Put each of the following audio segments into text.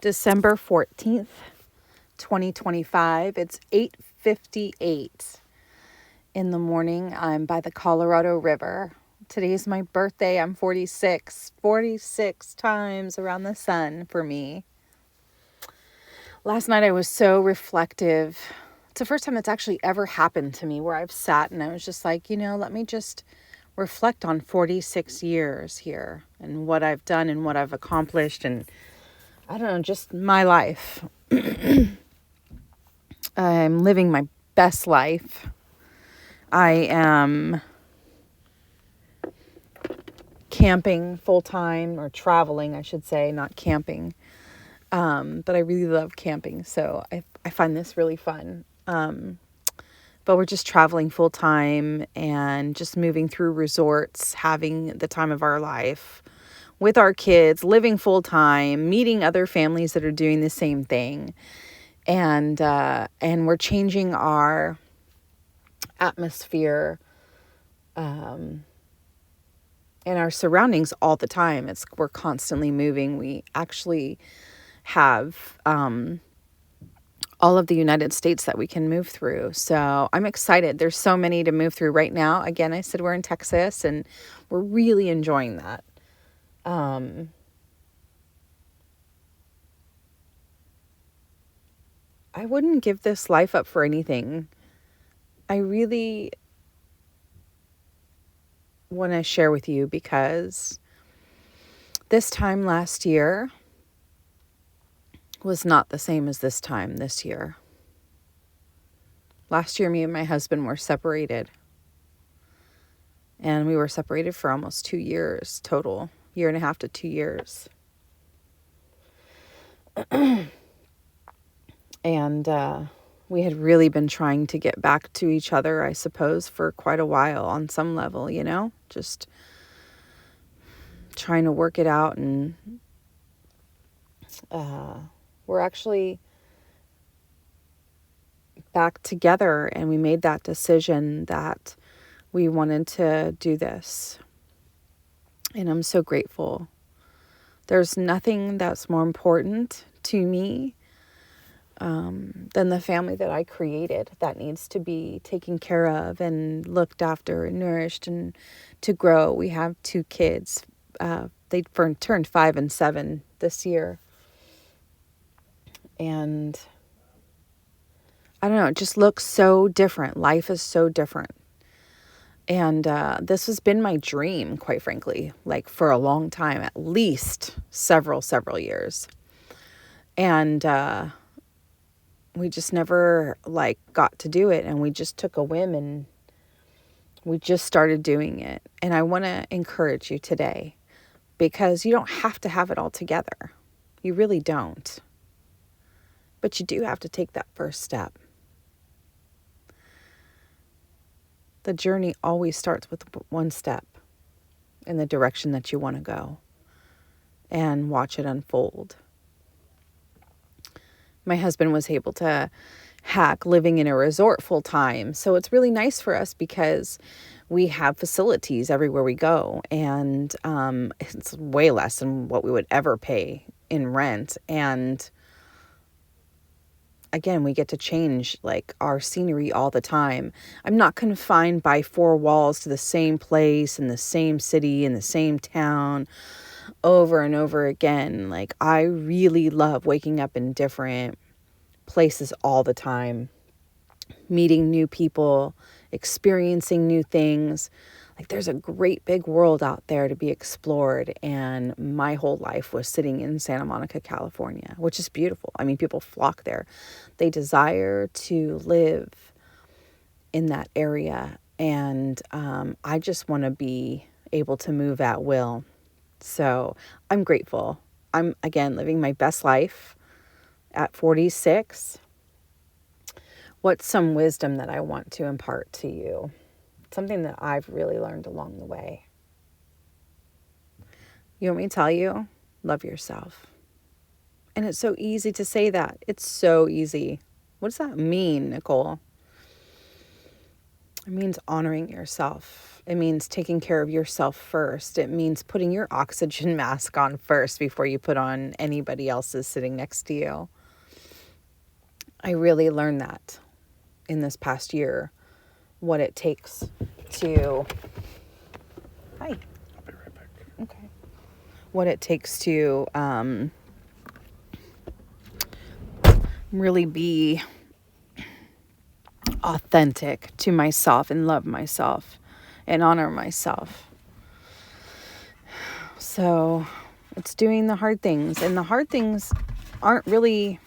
December 14th, 2025. It's 8:58 in the morning. I'm by the Colorado River. Today's my birthday. I'm 46. 46 times around the sun for me. Last night I was so reflective. It's the first time it's actually ever happened to me where I've sat and I was just like, let me just reflect on 46 years here and what I've done and what I've accomplished and I don't know, just my life. I'm living my best life. I am camping full time, or traveling, I should say, not camping. But I really love camping, so I find this really fun. But we're just traveling full time and just moving through resorts, having the time of our life with our kids, living full time, meeting other families that are doing the same thing. And we're changing our atmosphere and our surroundings all the time. We're constantly moving. We actually have all of the United States that we can move through. So I'm excited. There's so many to move through right now. Again, I said we're in Texas and we're really enjoying that. I wouldn't give this life up for anything. I really want to share with you because this time last year was not the same as this time this year. Last year, me and my husband were separated. And we were separated for almost 2 years total. 1.5 to 2 years. And we had really been trying to get back to each other, I suppose, for quite a while on some level, just trying to work it out. And we're actually back together, and we made that decision that we wanted to do this. And I'm so grateful. There's nothing that's more important to me than the family that I created that needs to be taken care of and looked after and nourished and to grow. We have 2 kids. They turned 5 and 7 this year. And I don't know, it just looks so different. Life is so different. And this has been my dream, quite frankly, like for a long time, at least several years. And we just never got to do it. And we just took a whim and we just started doing it. And I want to encourage you today because you don't have to have it all together. You really don't. But you do have to take that first step. The journey always starts with one step in the direction that you want to go and watch it unfold. My husband was able to hack living in a resort full time. So it's really nice for us because we have facilities everywhere we go. And it's way less than what we would ever pay in rent. And again, we get to change our scenery all the time. I'm not confined by 4 walls to the same place in the same city in the same town over and over again. I really love waking up in different places all the time, meeting new people, experiencing new things. There's a great big world out there to be explored. And my whole life was sitting in Santa Monica, California, which is beautiful. I mean, people flock there. They desire to live in that area. And I just want to be able to move at will. So I'm grateful. I'm, again, living my best life at 46. What's some wisdom that I want to impart to you? Something that I've really learned along the way. You want me to tell you? Love yourself. And it's so easy to say that. It's so easy. What does that mean, Nicole? It means honoring yourself. It means taking care of yourself first. It means putting your oxygen mask on first before you put on anybody else's sitting next to you. I really learned that in this past year, what it takes to... Hi. I'll be right back. Okay. What it takes to really be authentic to myself and love myself and honor myself. So it's doing the hard things, and the hard things aren't really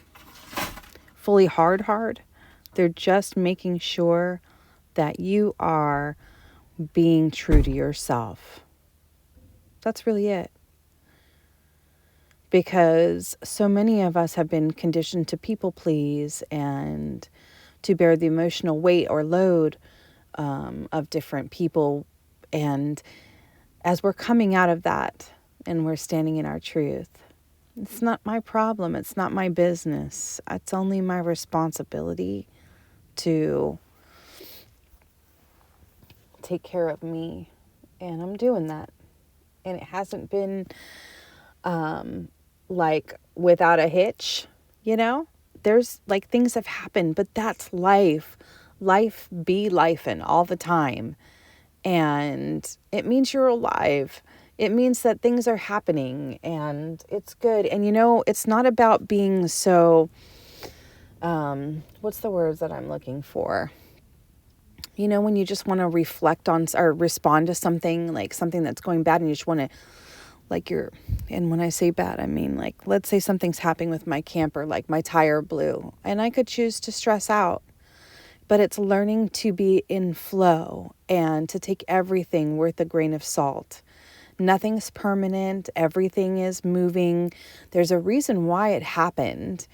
fully hard. They're just making sure that you are being true to yourself. That's really it. Because so many of us have been conditioned to people please and to bear the emotional weight or load of different people. And as we're coming out of that and we're standing in our truth, it's not my problem. It's not my business. It's only my responsibility to take care of me. And I'm doing that. And it hasn't been like without a hitch, you know? There's like things have happened, but that's life. Life be lifing all the time. And it means you're alive. It means that things are happening and it's good. And you know, it's not about being so, what's the words that I'm looking for? You know, when you just want to reflect on or respond to something, like something that's going bad, and you just want to, like and when I say bad, I mean like, let's say something's happening with my camper, like my tire blew, and I could choose to stress out. But it's learning to be in flow and to take everything with a grain of salt. Nothing's permanent. Everything is moving. There's a reason why it happened.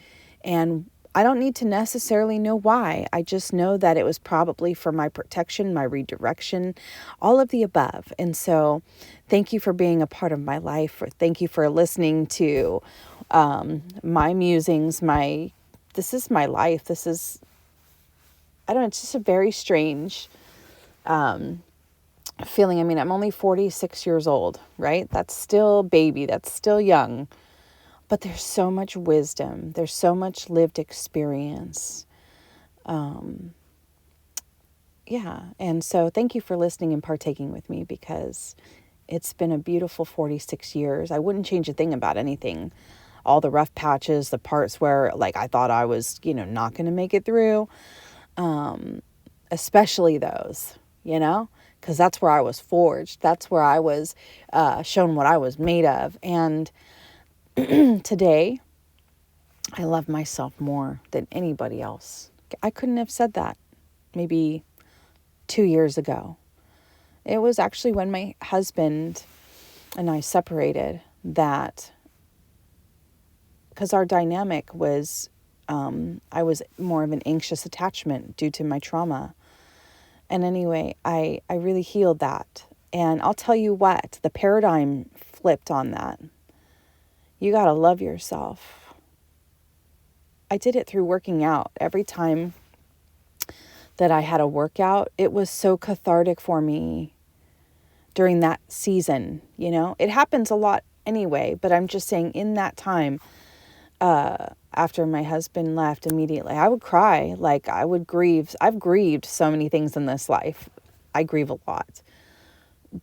And I don't need to necessarily know why. I just know that it was probably for my protection, my redirection, all of the above. And so thank you for being a part of my life. Thank you for listening to my musings. This is my life. This is, I don't know, it's just a very strange feeling. I mean, I'm only 46 years old, right? That's still baby. That's still young. But there's so much wisdom. There's so much lived experience. Yeah. And so thank you for listening and partaking with me, because it's been a beautiful 46 years. I wouldn't change a thing about anything. All the rough patches, the parts where like I thought I was, not going to make it through. Especially those, because that's where I was forged. That's where I was shown what I was made of. And today, I love myself more than anybody else. I couldn't have said that maybe 2 years ago. It was actually when my husband and I separated that, because our dynamic was, I was more of an anxious attachment due to my trauma. And anyway, I really healed that. And I'll tell you what, the paradigm flipped on that. You got to love yourself. I did it through working out. Every time that I had a workout, it was so cathartic for me during that season. It happens a lot anyway, but I'm just saying in that time, after my husband left, immediately I would cry. Like I would grieve. I've grieved so many things in this life. I grieve a lot,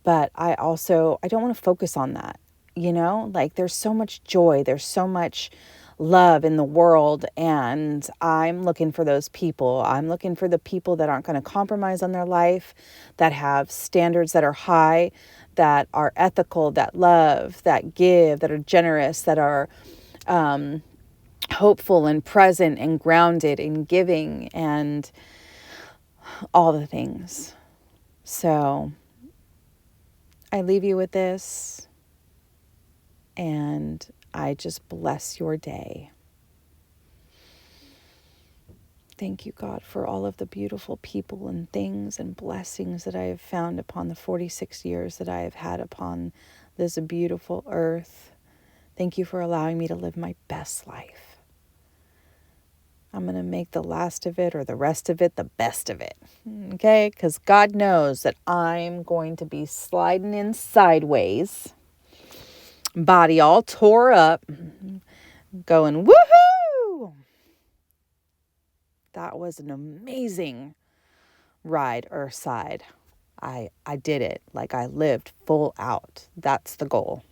but I don't want to focus on that. Like there's so much joy. There's so much love in the world. And I'm looking for those people. I'm looking for the people that aren't going to compromise on their life, that have standards that are high, that are ethical, that love, that give, that are generous, that are, hopeful and present and grounded and giving and all the things. So I leave you with this, and I just bless your day. Thank you, God, for all of the beautiful people and things and blessings that I have found upon the 46 years that I have had upon this beautiful earth. Thank you for allowing me to live my best life. I'm going to make the last of it or the rest of it the best of it. Okay? Because God knows that I'm going to be sliding in sideways, body all tore up, going, woohoo! That was an amazing ride, Earthside. I did it. Like I lived full out. That's the goal.